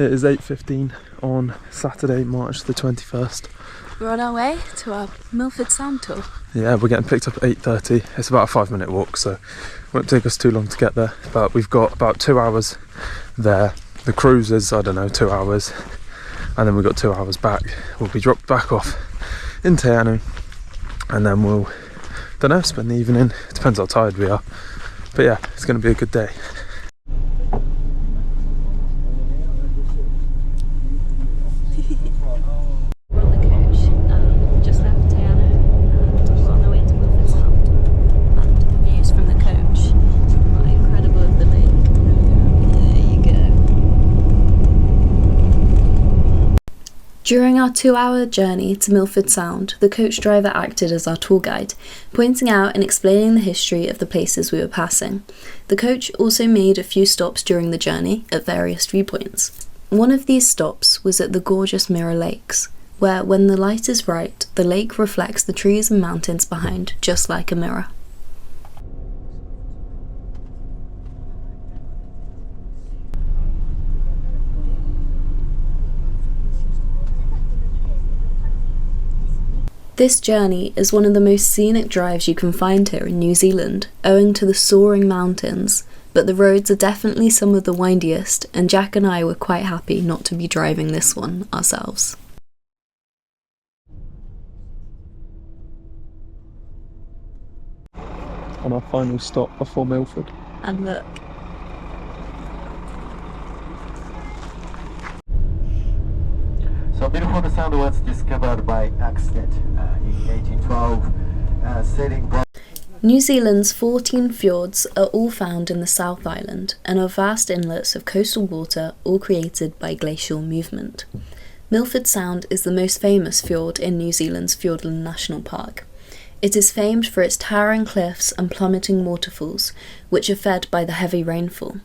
It is 8:15 on Saturday, March the 21st. We're on our way to our Milford Sound tour. Yeah, we're getting picked up at 8:30. It's about a 5-minute walk, so it won't take us too long to get there. But we've got about 2 hours there. The cruise is, I don't know, 2 hours. And then we've got 2 hours back. We'll be dropped back off in Te Anau. And then we'll, don't know, spend the evening. It depends how tired we are. But yeah, it's going to be a good day. We're on the coach, just left Te Anau, and we're on our way to Milford Sound. And the views from the coach are incredible of the lake. There you go. During our 2-hour journey to Milford Sound, the coach driver acted as our tour guide, pointing out and explaining the history of the places we were passing. The coach also made a few stops during the journey at various viewpoints. One of these stops was at the gorgeous Mirror Lakes, where when the light is right, the lake reflects the trees and mountains behind, just like a mirror. This journey is one of the most scenic drives you can find here in New Zealand, owing to the soaring mountains, but the roads are definitely some of the windiest, and Jack and I were quite happy not to be driving this one ourselves. On our final stop before Milford. And look. So Milford Sound was discovered by accident in 1812, sailing. New Zealand's 14 fjords are all found in the South Island and are vast inlets of coastal water, all created by glacial movement. Milford Sound is the most famous fjord in New Zealand's Fiordland National Park. It is famed for its towering cliffs and plummeting waterfalls, which are fed by the heavy rainfall.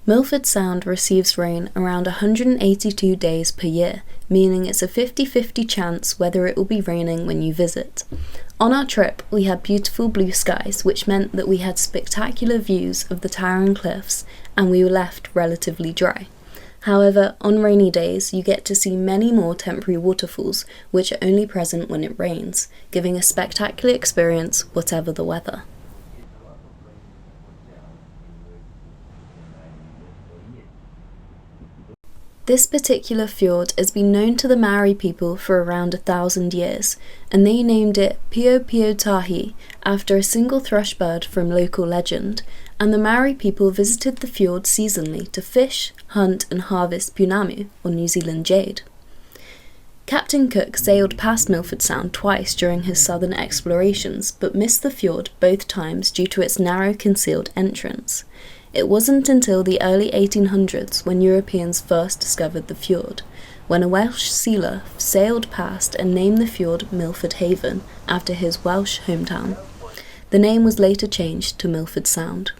Milford Sound receives rain around 182 days per year, meaning it's a 50-50 chance whether it will be raining when you visit. On our trip, we had beautiful blue skies, which meant that we had spectacular views of the towering cliffs, and we were left relatively dry. However, on rainy days, you get to see many more temporary waterfalls, which are only present when it rains, giving a spectacular experience whatever the weather. This particular fjord has been known to the Maori people for around 1,000 years, and they named it Pio Pio Tahi after a single thrush bird from local legend, and the Maori people visited the fjord seasonally to fish, hunt and harvest punamu, or New Zealand jade. Captain Cook sailed past Milford Sound twice during his southern explorations, but missed the fjord both times due to its narrow concealed entrance. It wasn't until the early 1800s when Europeans first discovered the fjord, when a Welsh sealer sailed past and named the fjord Milford Haven after his Welsh hometown. The name was later changed to Milford Sound.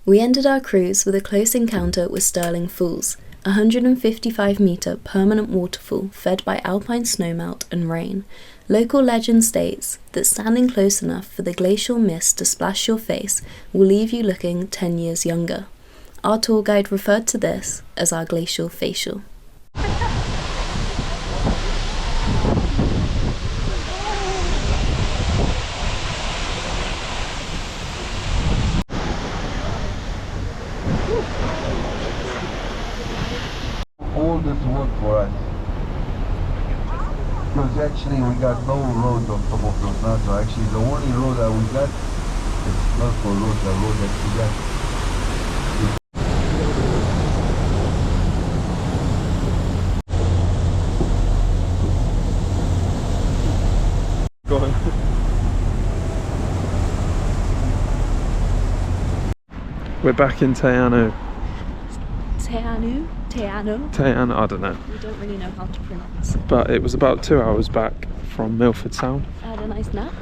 We ended our cruise with a close encounter with Stirling Falls, a 155-metre permanent waterfall fed by alpine snowmelt and rain. Local legend states that standing close enough for the glacial mist to splash your face will leave you looking 10 years younger. Our tour guide referred to this as our glacial facial. All this work for us. Because actually we got no road on top of those mountains. So actually the only road that we got is not for road, the road that we got. Go on. We're back in Te Anau. Te Anau? Te Anau? Te Anau, I don't know. We don't really know how to pronounce it. But it was about 2 hours back from Milford Sound. I had a nice nap.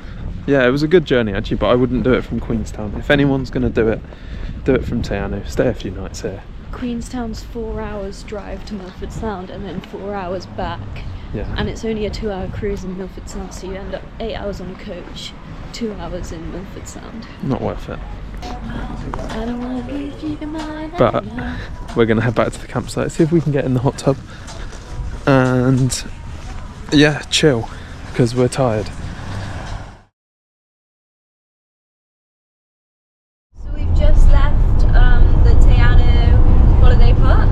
Yeah, it was a good journey actually, but I wouldn't do it from Queenstown. If anyone's going to do it from Te Anau. Stay a few nights here. Queenstown's 4 hours drive to Milford Sound and then 4 hours back. Yeah. And it's only a 2-hour cruise in Milford Sound, so you end up 8 hours on a coach, 2 hours in Milford Sound. Not worth it. I don't wanna give you mine. But we're gonna head back to the campsite, see if we can get in the hot tub, and yeah, chill because we're tired. So we've just left the Te Anau holiday park,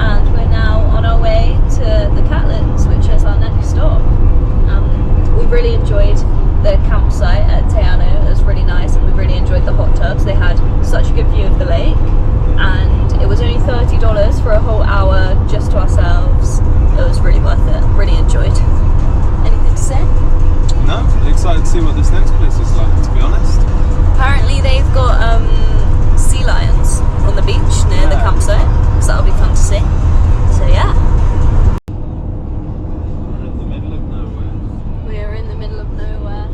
and we're now on our way to the Catlins, which is our next stop. We really enjoyed the campsite at Te Anau. It was really nice, and we really enjoyed the hot tubs. They had such a good view of the lake, and it was only $30 for a whole hour just to ourselves. It was really worth it. Really enjoyed. Anything to say? No, excited to see what this next place is like, to be honest. Apparently they've got sea lions on the beach near the campsite, so that'll be fun to see. So yeah. We're in the middle of nowhere. We're in the middle of nowhere.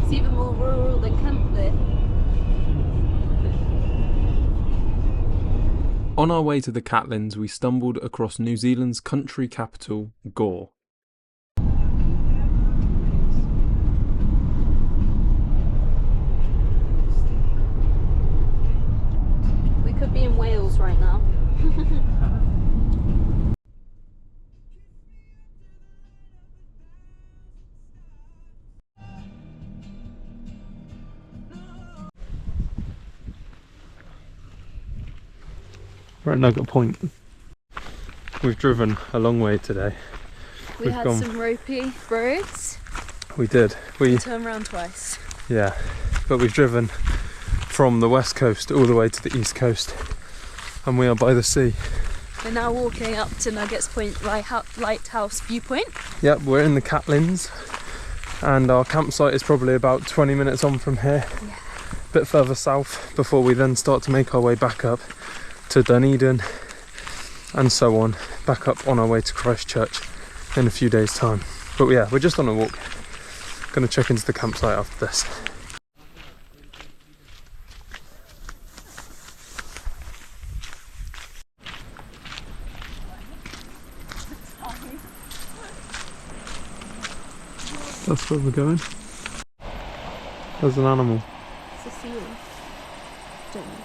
It's even more rural than Campley. On our way to the Catlins, we stumbled across New Zealand's country capital, Gore. We could be in Wales right now. We're at Nugget Point. We've driven a long way today. We had some ropey roads. We did. We turned around twice. Yeah, but we've driven from the west coast all the way to the east coast, and we are by the sea. We're now walking up to Nuggets Point Lighthouse Viewpoint. Yep, we're in the Catlins, and our campsite is probably about 20 minutes on from here. Yeah. A bit further south before we then start to make our way back up to Dunedin and so on, back up on our way to Christchurch in a few days' time. But yeah, we're just on a walk. Gonna check into the campsite after this. That's where we're going. There's an animal. It's a seal. Don't know.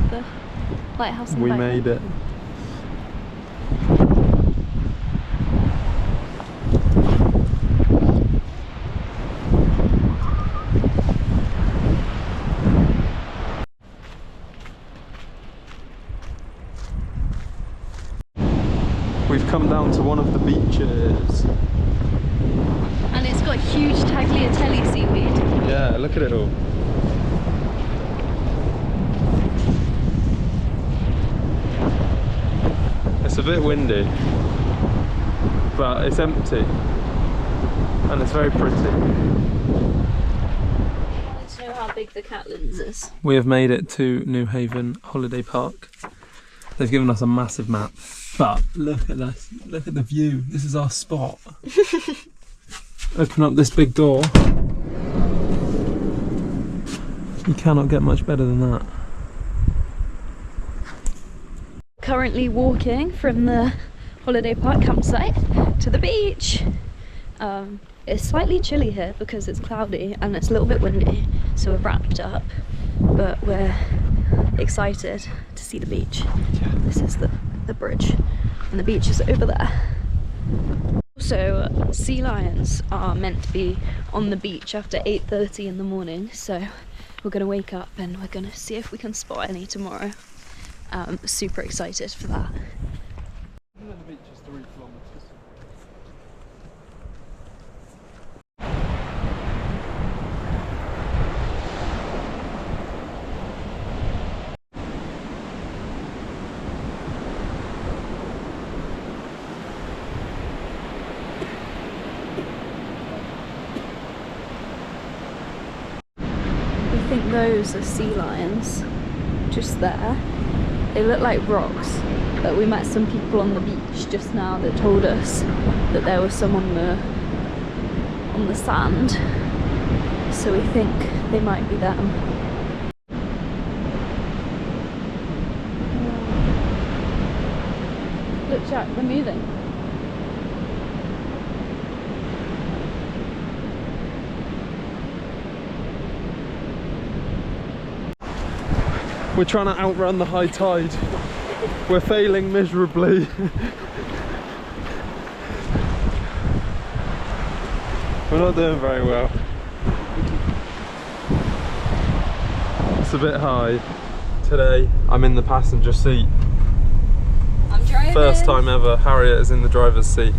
The lighthouse. We made it. We've come down to one of the beaches. And it's got huge tagliatelle seaweed. Yeah, look at it all. It's a bit windy, but it's empty and it's very pretty. Let's know how big the Catlins is. We have made it to New Haven Holiday Park. They've given us a massive map, but look at this, look at the view. This is our spot. Open up this big door. You cannot get much better than that. Currently walking from the holiday park campsite to the beach. It's slightly chilly here because it's cloudy and it's a little bit windy, so we're wrapped up, but we're excited to see the beach. This is the bridge and the beach is over there. Also, sea lions are meant to be on the beach after 8:30 in the morning, so we're going to wake up and we're going to see if we can spot any tomorrow. Super excited for that. The beach is 3 kilometers. We think those are sea lions, just there. They look like rocks, but we met some people on the beach just now that told us that there was some on the sand, so we think they might be them. Look, Jack, they're moving. We're trying to outrun the high tide. We're failing miserably. We're not doing very well. It's a bit high. Today, I'm in the passenger seat. I'm driving. First time ever, Harriet is in the driver's seat.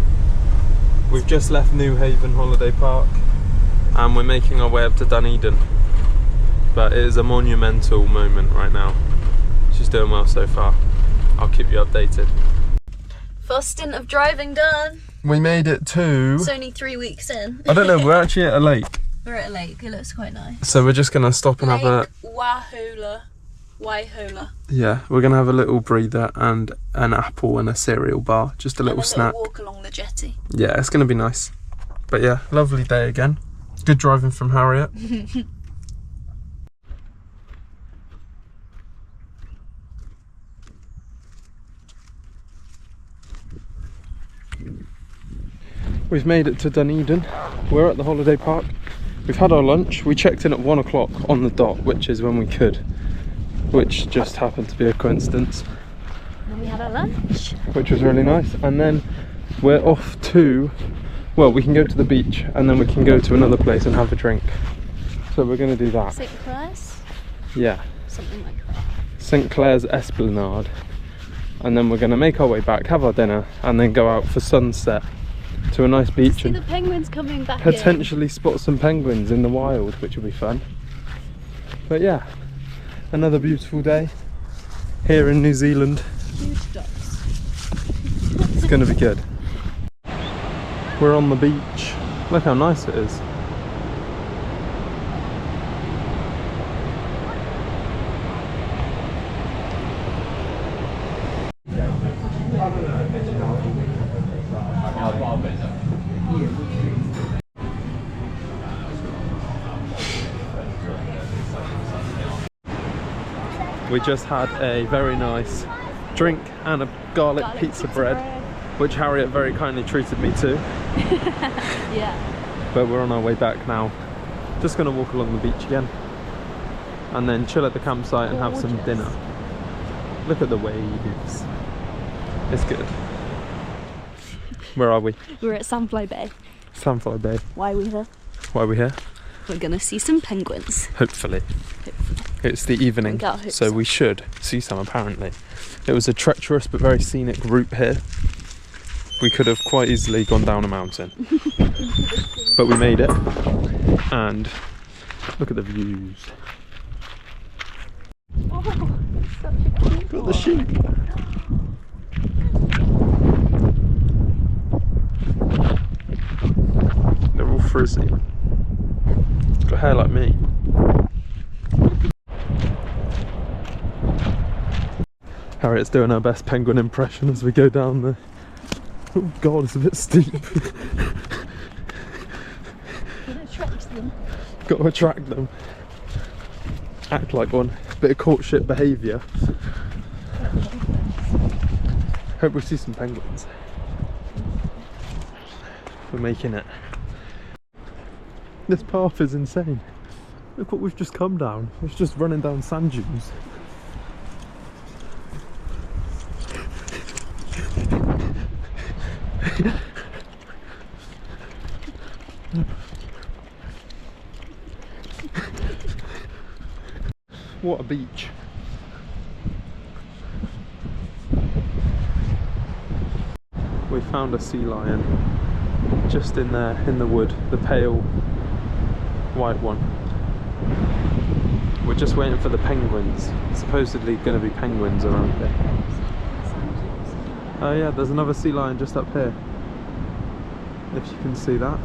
We've just left New Haven Holiday Park and we're making our way up to Dunedin. But it is a monumental moment right now. She's doing well so far. I'll keep you updated. First stint of driving done. We made it to... It's only 3 weeks in. I don't know, we're actually at a lake. We're at a lake, it looks quite nice. So we're just gonna stop and Lake have a... Waihola. Yeah, we're gonna have a little breather and an apple and a cereal bar. Just a little snack. Walk along the jetty. Yeah, it's gonna be nice. But yeah, lovely day again. Good driving from Harriet. We've made it to Dunedin. We're at the holiday park. We've had our lunch. We checked in at 1 o'clock on the dot, which is when we could, which just happened to be a coincidence. And we had our lunch, which was really nice. And then we're off to, well, we can go to the beach and then we can go to another place and have a drink. So we're going to do that. St. Clair's? Yeah. Something like that. St. Clair's Esplanade. And then we're going to make our way back, have our dinner, and then go out for sunset to a nice beach See and the penguins coming back potentially spot some penguins in the wild, which will be fun. But yeah, another beautiful day here in New Zealand. Huge ducks. It's going to be good. We're on the beach. Look how nice it is. We just had a very nice drink and a garlic pizza bread, which Harriet very kindly treated me to. Yeah. But we're on our way back now. Just gonna walk along the beach again and then chill at the campsite and have some dinner. Look at the waves. It's good. Where are we? We're at Sandfly Bay. Sandfly Bay. Why are we here? Why are we here? We're gonna see some penguins. Hopefully. It's the evening, so we should see some apparently. It was a treacherous but very scenic route here. We could have quite easily gone down a mountain. But we made it. And look at the views. Oh, such a cute Got the sheep. They're all frizzy. Got hair like me. Harriet's doing her best penguin impression as we go down the... Oh god, it's a bit steep. attract them. Got to attract them. Act like one. Bit of courtship behaviour. Hope we see some penguins. We're making it. This path is insane. Look what we've just come down. It's just running down sand dunes. What a beach. We found a sea lion just in there in the wood, the pale white one. We're just waiting for the penguins. Supposedly going to be penguins around here. Oh yeah, there's another sea lion just up here, if you can see that.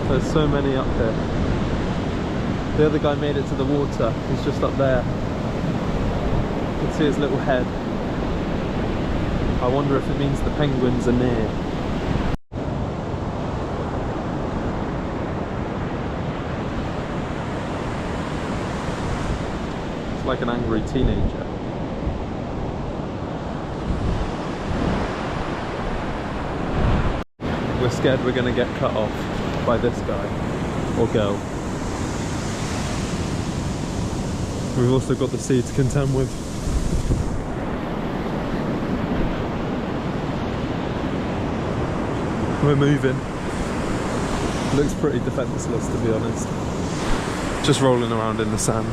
There's so many up here. The other guy made it to the water. He's just up there. You can see his little head. I wonder if it means the penguins are near. It's like an angry teenager. We're scared we're going to get cut off by this guy or girl. We've also got the sea to contend with. We're moving. Looks pretty defenceless, to be honest. Just rolling around in the sand.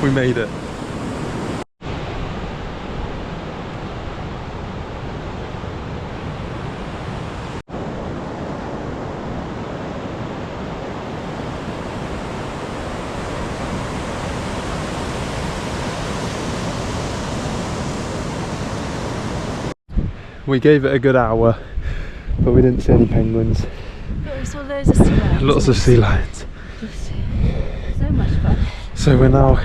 We made it. We gave it a good hour, but we didn't see any penguins. But we saw loads of sea lions. Lots of sea lions. So much fun. So we're now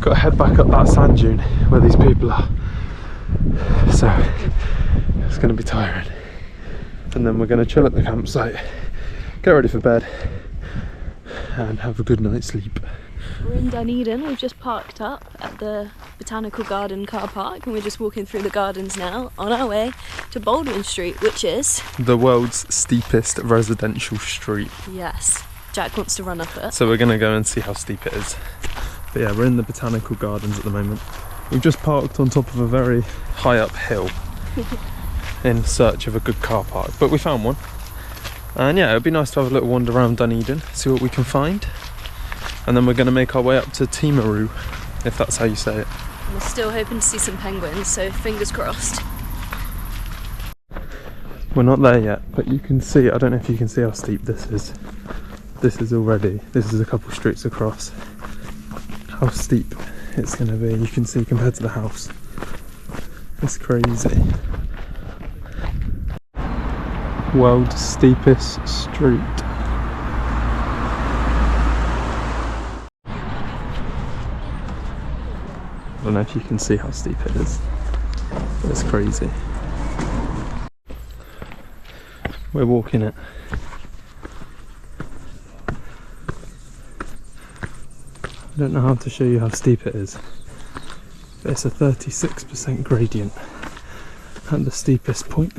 got to head back up that sand dune where these people are. So it's going to be tiring. And then we're going to chill at the campsite, get ready for bed, and have a good night's sleep. We're in Dunedin. We've just parked up at the Botanical Garden car park and we're just walking through the gardens now on our way to Baldwin Street, which is the world's steepest residential street. Yes, Jack wants to run up it. So we're going to go and see how steep it is. But yeah, we're in the Botanical Gardens at the moment. We've just parked on top of a very high up hill in search of a good car park, but we found one. And yeah, it would be nice to have a little wander around Dunedin, see what we can find. And then we're going to make our way up to Timaru, if that's how you say it. We're still hoping to see some penguins, so fingers crossed. We're not there yet, but you can see, I don't know if you can see how steep this is. This is a couple streets across. How steep it's going to be, you can see compared to the house. It's crazy. World's steepest street. I don't know if you can see how steep it is, but it's crazy. We're walking it. I don't know how to show you how steep it is, but it's a 36% gradient at the steepest point.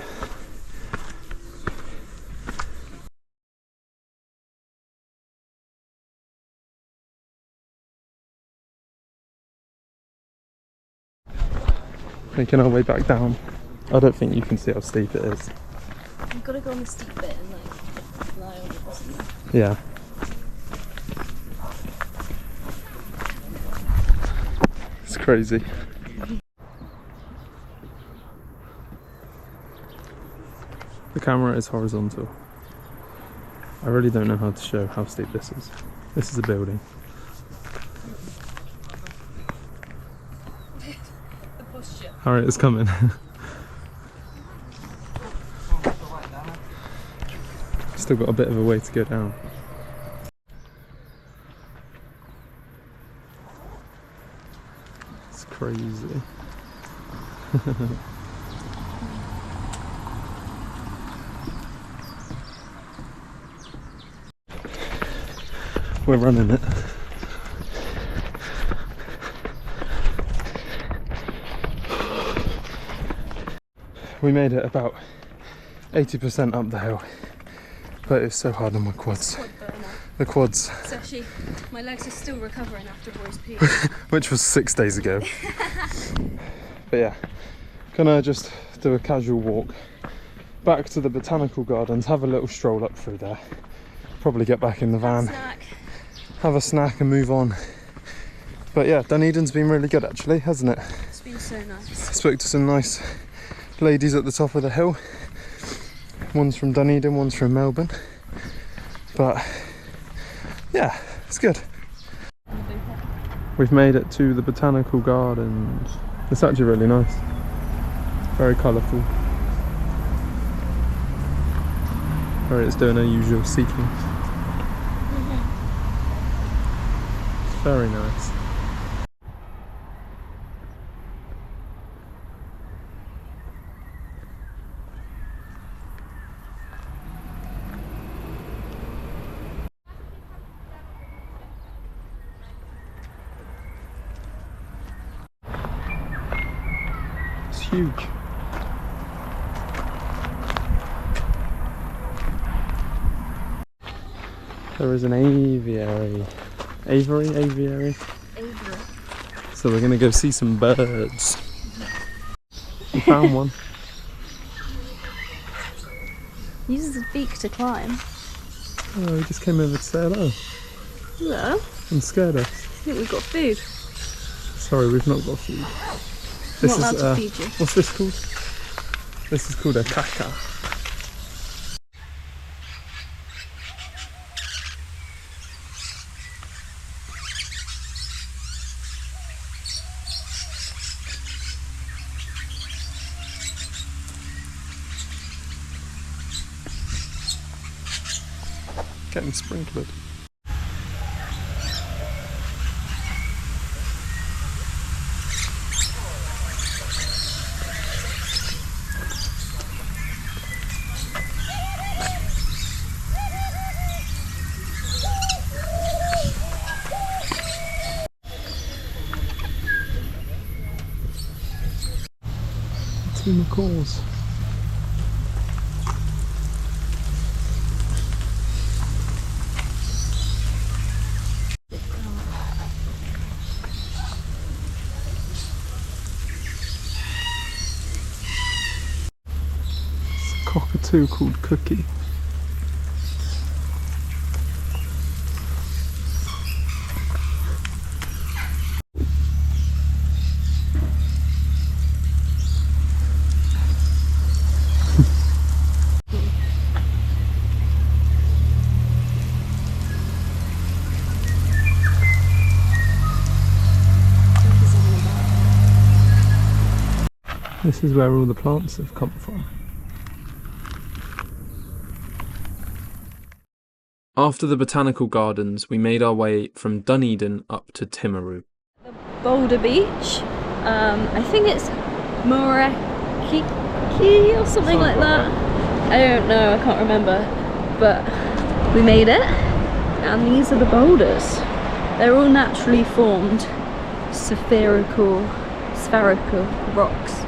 Making our way back down. I don't think you can see how steep it is. You've got to go on the steep bit and like lie on it or something. Yeah. It's crazy. The camera is horizontal. I really don't know how to show how steep this is. This is a building. Harriet's coming. Still got a bit of a way to go down. It's crazy. We're running it. We made it about 80% up the hill, but it's so hard on my quads. The quads. It's actually, my legs are still recovering after Boy's pee. Which was 6 days ago. But yeah, gonna just do a casual walk back to the Botanical Gardens, have a little stroll up through there, probably get back in the van, have a snack and move on. But yeah, Dunedin's been really good actually, hasn't it? It's been so nice. Spoke to some nice ladies at the top of the hill. One's from Dunedin, one's from Melbourne. But yeah, it's good. We've made it to the Botanical Gardens. It's actually really nice. Very colourful. where it's doing her usual seeking. Very nice. It's huge. There is an aviary. Aviary. So we're gonna go see some birds. We found one. Uses his beak to climb. Oh, he just came over to say hello Hello. and scared us. I think we've got food. Sorry, we've not got food. I'm not allowed to feed you. What's this called? This is called a kaka. Getting sprinkled. Two macaws. Cockatoo called Cookie. This is where all the plants have come from. After the botanical gardens, we made our way from Dunedin up to Timaru. The Boulder Beach. I think it's Morakiki or something like that. I don't know, I can't remember. But we made it. And these are the boulders. They're all naturally formed spherical rocks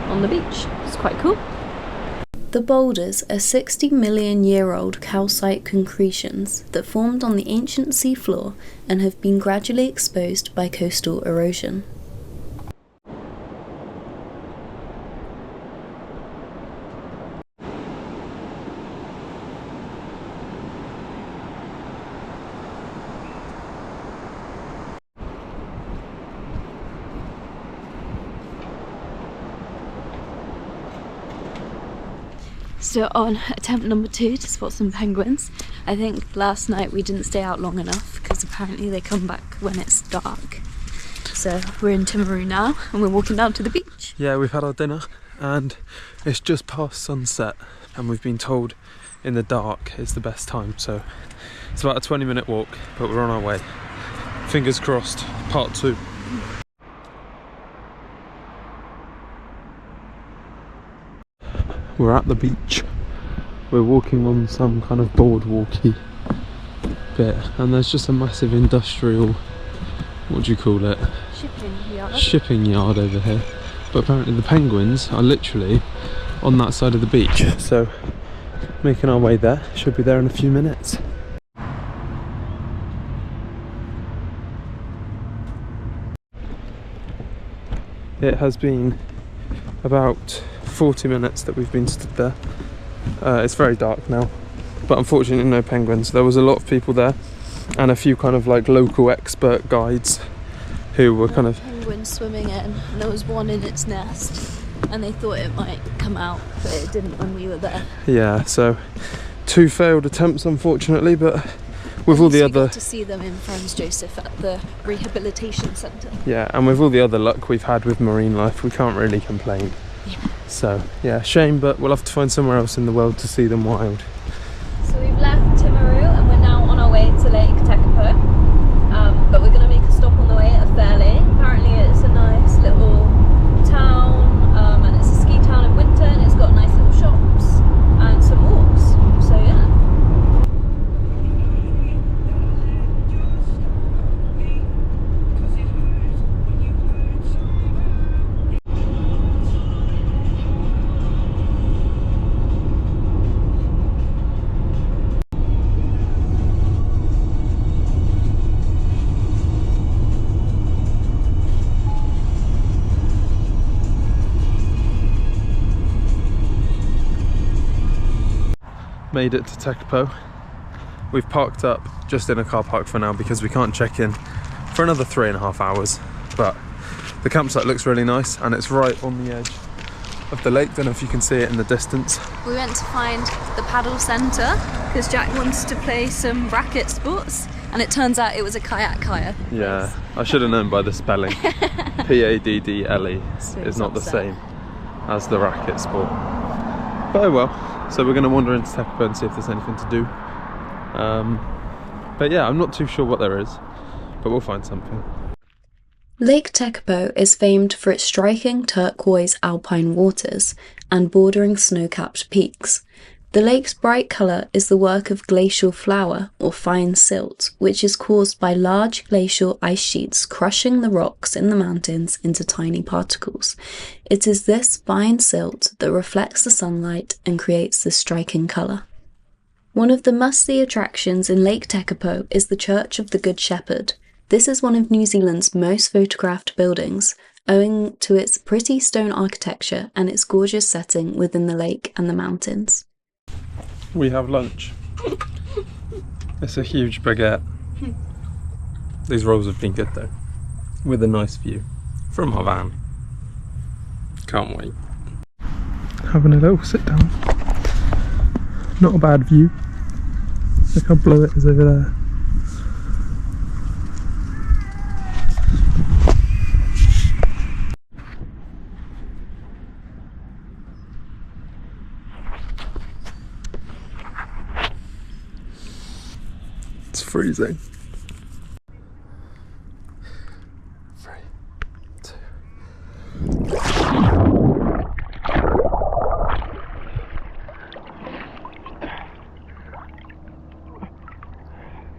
on the beach. It's quite cool. The boulders are 60 million year old calcite concretions that formed on the ancient seafloor and have been gradually exposed by coastal erosion. So on attempt number 2 to spot some penguins. I think last night we didn't stay out long enough because apparently they come back when it's dark. So we're in Timaru now and we're walking down to the beach. Yeah, we've had our dinner and it's just past sunset and we've been told in the dark is the best time. So it's about a 20-minute walk, but we're on our way. Fingers crossed, part 2. We're at the beach. We're walking on some kind of boardwalky bit and there's just a massive industrial, what do you call it? Shipping yard over here. But apparently the penguins are literally on that side of the beach. So making our way there, should be there in a few minutes. It has been about 40 minutes that we've been stood there. It's very dark now, but unfortunately no penguins. There was a lot of people there and a few kind of like local expert guides who were kind of penguins swimming in, and there was one in its nest and they thought it might come out, but it didn't when we were there. Yeah, so 2 failed attempts unfortunately, but with all the other, got to see them in Franz Joseph at the rehabilitation centre. Yeah, and with all the other luck we've had with marine life, we can't really complain. Yeah. So yeah, shame, but we'll have to find somewhere else in the world to see them wild. to Lake Tekapo, but we're going to make a stop on the way at Fairley. Apparently it's a nice little town, and it's a ski town in winter, and it's got nice little shops and some walks, so yeah. Made it to Tekapo. We've parked up just in a car park for now because we can't check in for another 3.5 hours, but the campsite looks really nice and it's right on the edge of the lake. Don't know if you can see it in the distance. We went to find the paddle centre because Jack wants to play some racket sports, and it turns out it was a kayak. Yeah, I should have known by the spelling. Paddle is not the same as the racket sport, but oh well. So we're going to wander into Tekapo and see if there's anything to do. But yeah, I'm not too sure what there is, but we'll find something. Lake Tekapo is famed for its striking turquoise alpine waters and bordering snow-capped peaks. The lake's bright colour is the work of glacial flour, or fine silt, which is caused by large glacial ice sheets crushing the rocks in the mountains into tiny particles. It is this fine silt that reflects the sunlight and creates this striking colour. One of the must-see attractions in Lake Tekapo is the Church of the Good Shepherd. This is one of New Zealand's most photographed buildings, owing to its pretty stone architecture and its gorgeous setting within the lake and the mountains. We have lunch. It's a huge baguette. These rolls have been good though, with a nice view from our van. Can't wait. Having a little sit down. Not a bad view. Look how blue it is over there. It's freezing. 3, 2.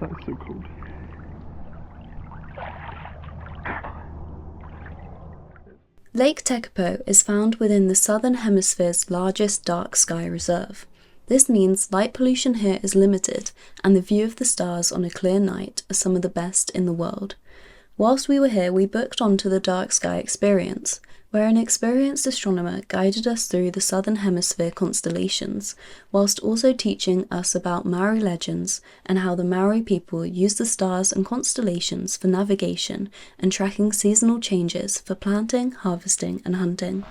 That's so cool. Lake Tekapo is found within the Southern Hemisphere's largest dark sky reserve. This means light pollution here is limited, and the view of the stars on a clear night are some of the best in the world. Whilst we were here, we booked onto the dark sky experience, where an experienced astronomer guided us through the Southern Hemisphere constellations, whilst also teaching us about Maori legends and how the Maori people use the stars and constellations for navigation and tracking seasonal changes for planting, harvesting and hunting.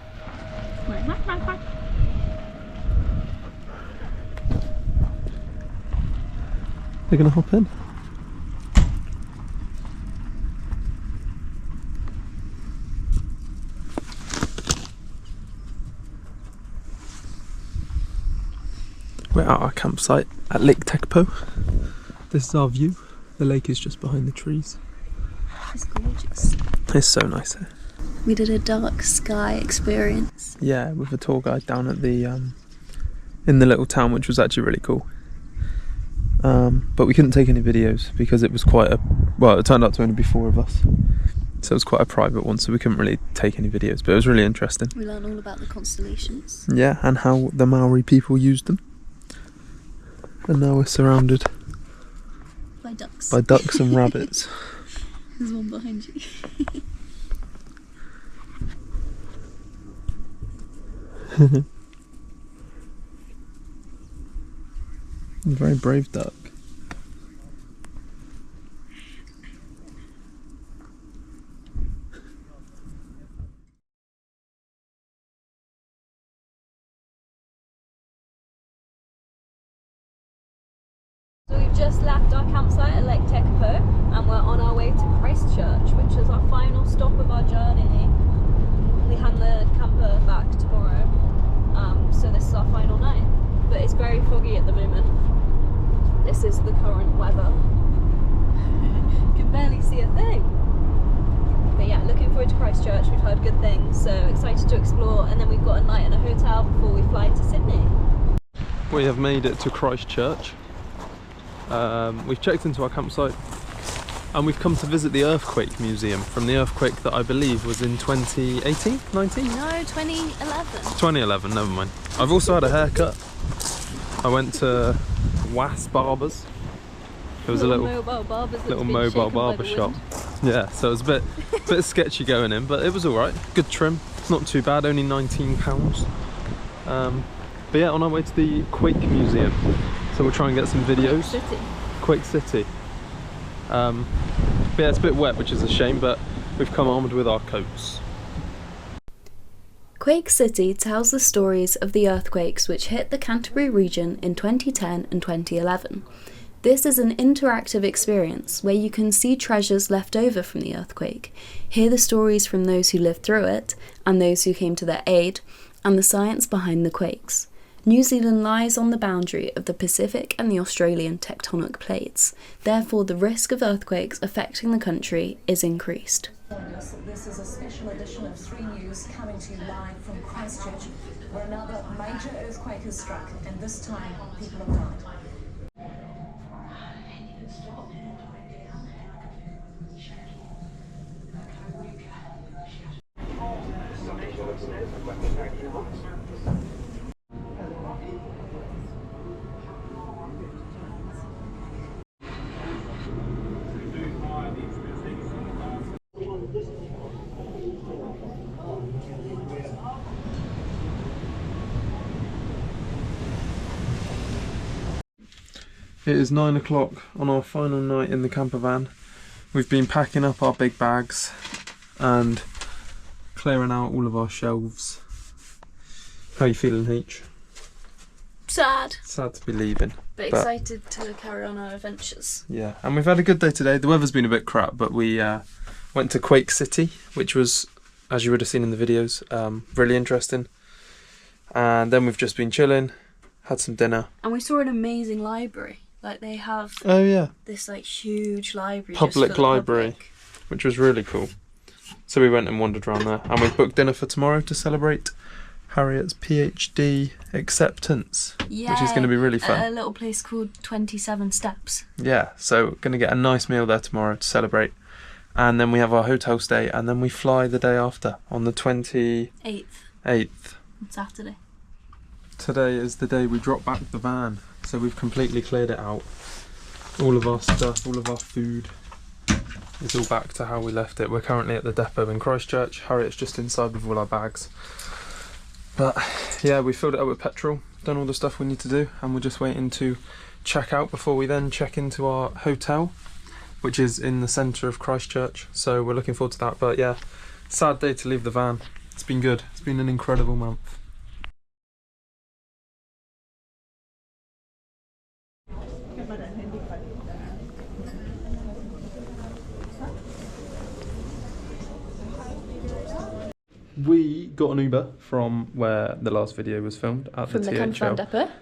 They're gonna hop in. We're at our campsite at Lake Tekapo. This is our view. The lake is just behind the trees. It's gorgeous. It's so nice here. We did a dark sky experience. Yeah, with a tour guide down at the in the little town, which was actually really cool. But we couldn't take any videos because it was quite a, well, it turned out to only be 4 of us, so it was quite a private one, so we couldn't really take any videos, but it was really interesting. We learned all about the constellations. Yeah, and how the Maori people used them. And now we're surrounded by ducks. By ducks and rabbits. There's one behind you. A very brave duck. So we've just left our campsite at Lake Tekapo and we're on our way to Christchurch, which is our final stop of our journey. We hand the camper back tomorrow, so this is our final night. But it's very foggy at the moment. This is the current weather. Can barely see a thing. But yeah, looking forward to Christchurch. We've heard good things, so excited to explore. And then we've got a night in a hotel before we fly to Sydney. We have made it to Christchurch. We've checked into our campsite and we've come to visit the Earthquake Museum from the earthquake that I believe was in 2018, 19? No, 2011. 2011, never mind. I've also had a haircut. I went to Was Barbers. It was a little mobile barber shop. Yeah, so it was a bit sketchy going in, but it was alright. Good trim, not too bad, only £19. But yeah, on our way to the Quake Museum. So we'll try and get some videos. Quake City. But yeah, it's a bit wet, which is a shame, but we've come armed with our coats. Quake City tells the stories of the earthquakes which hit the Canterbury region in 2010 and 2011. This is an interactive experience where you can see treasures left over from the earthquake, hear the stories from those who lived through it and those who came to their aid, and the science behind the quakes. New Zealand lies on the boundary of the Pacific and the Australian tectonic plates, therefore the risk of earthquakes affecting the country is increased. This is a special edition of 3 News coming to you live from Christchurch, where another major earthquake has struck, and this time people have died. It is 9 o'clock on our final night in the camper van. We've been packing up our big bags and clearing out all of our shelves. How are you feeling, H? Sad. Sad to be leaving. But excited to carry on our adventures. Yeah, and we've had a good day today. The weather's been a bit crap, but we went to Quake City, which was, as you would have seen in the videos, really interesting. And then we've just been chilling, had some dinner. And we saw an amazing library. Like they have this like huge library. Public just for the library, public. which was really cool. So we went and wandered around there. And we've booked dinner for tomorrow to celebrate Harriet's PhD acceptance, which is going to be really fun. At a little place called 27 Steps. Yeah, so going to get a nice meal there tomorrow to celebrate. And then we have our hotel stay, and then we fly the day after on the 28th. On Saturday. Today is the day we drop back the van, so we've completely cleared it out. All of our stuff, all of our food is all back to how we left it. We're currently at the depot in Christchurch. Harriet's just inside with all our bags. But yeah, we filled it up with petrol, done all the stuff we need to do, and we're just waiting to check out before we then check into our hotel, which is in the centre of Christchurch. So we're looking forward to that. But yeah, sad day to leave the van. It's been good. It's been an incredible month. We got an Uber from where the last video was filmed at From the THL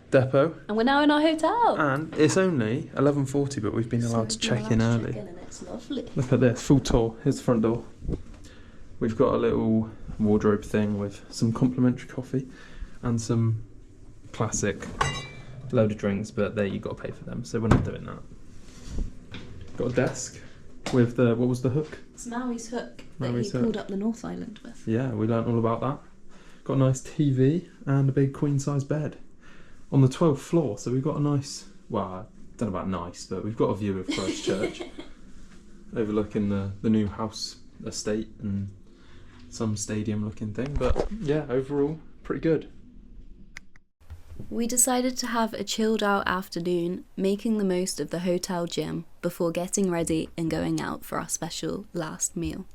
depot. And we're now in our hotel. And it's only 11:40, but we've been allowed to check in early. And it's lovely. Look at this, full tour. Here's the front door. We've got a little wardrobe thing with some complimentary coffee and some classic load of drinks, but there you got to pay for them, so we're not doing that. Got a desk with the, what was the hook? It's Maui's hook that Maui's he hook. pulled up the North Island with. Yeah, we learnt all about that. Got a nice TV and a big queen size bed on the 12th floor, so we've got a nice, well, I don't know about nice, but we've got a view of Christchurch overlooking the new house estate and some stadium looking thing, but yeah, overall pretty good. We decided to have a chilled out afternoon, making the most of the hotel gym before getting ready and going out for our special last meal.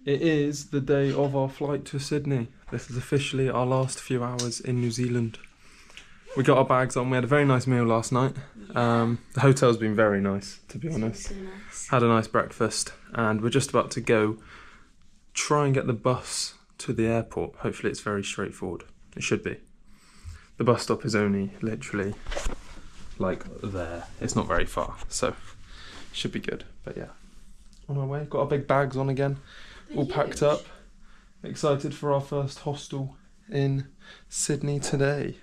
It is the day of our flight to Sydney. This is officially our last few hours in New Zealand. We got our bags on. We had a very nice meal last night. The hotel's been very nice, to be honest. So nice. Had a nice breakfast, and we're just about to go try and get the bus to the airport. Hopefully it's very straightforward. It should be. The bus stop is only literally like there. It's not very far, so should be good. But yeah, on our way. Got our big bags on again, all packed up. Excited for our first hostel in Sydney today.